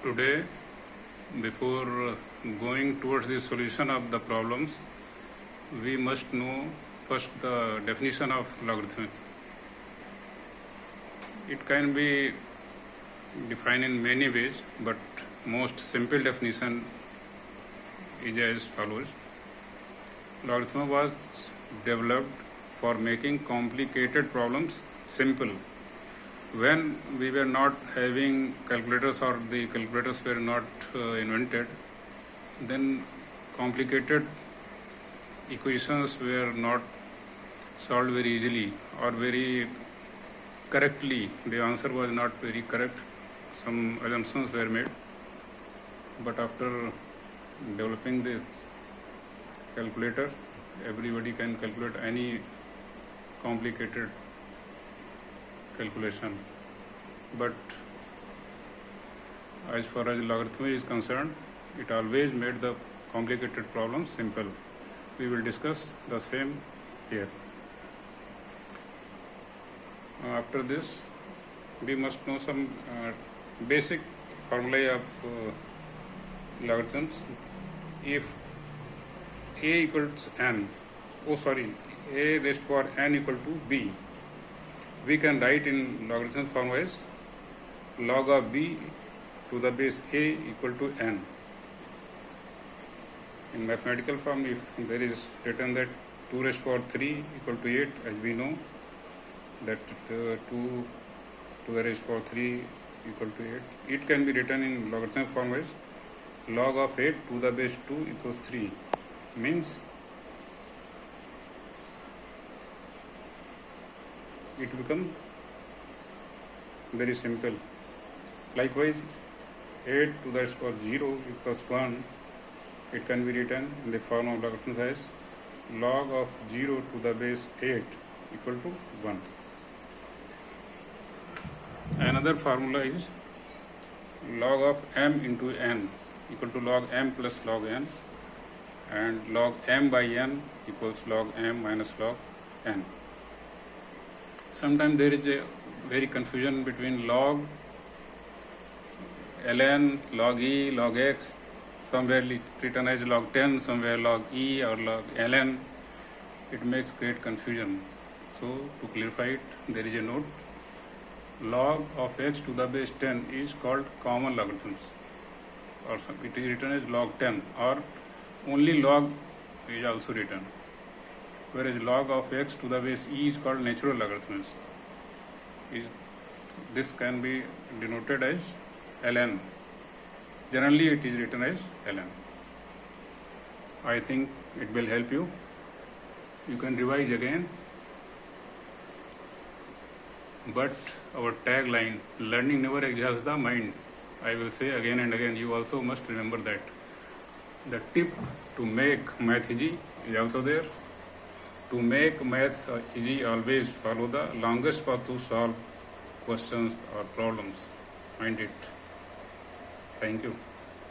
Today, before going towards the solution of the problems, we must know first the definition of logarithm. It can be defined in many ways, but most simple definition is as follows. Logarithm was developed for making complicated problems simple. When we were not having calculators or the calculators were not invented, then complicated equations were not solved very easily or very correctly. The answer was not very correct. Some assumptions were made. But after developing the calculator, everybody can calculate any complicated calculation. But as far as logarithm is concerned, it always made the complicated problems simple. We will discuss the same here. After this, we must know some basic formulae of logarithms. If a equals n, a raised to power n equal to b, we can write in logarithm form as log of b to the base a equal to n. In mathematical form, if there is written that 2 raised to power 3 equal to 8, as we know that 2 to the raised to power 3 equal to 8, it can be written in logarithm form as log of 8 to the base 2 equals 3. Means it becomes very simple. Likewise, 8 to the power 0 equals 1. It can be written in the form of logarithm as log of 0 to the base 8 equal to 1. Another formula is log of m into n equal to log m plus log n, and log m by n equals log m minus log n. Sometimes there is a very confusion between log, ln, log e, log x, somewhere written as log 10, somewhere log e or log ln. It makes great confusion. So to clarify it, there is a note. Log of x to the base 10 is called common logarithms, or it is written as log 10, or only log is also written, whereas log of x to the base e is called natural logarithms. This can be denoted as ln. Generally it is written as ln. I think it will help you. You can revise again. But our tagline, learning never exhausts the mind, I will say again and again. You also must remember that. The tip to make math easy is also there. To make maths easy, always follow the longest path to solve questions or problems. Mind it. Thank you.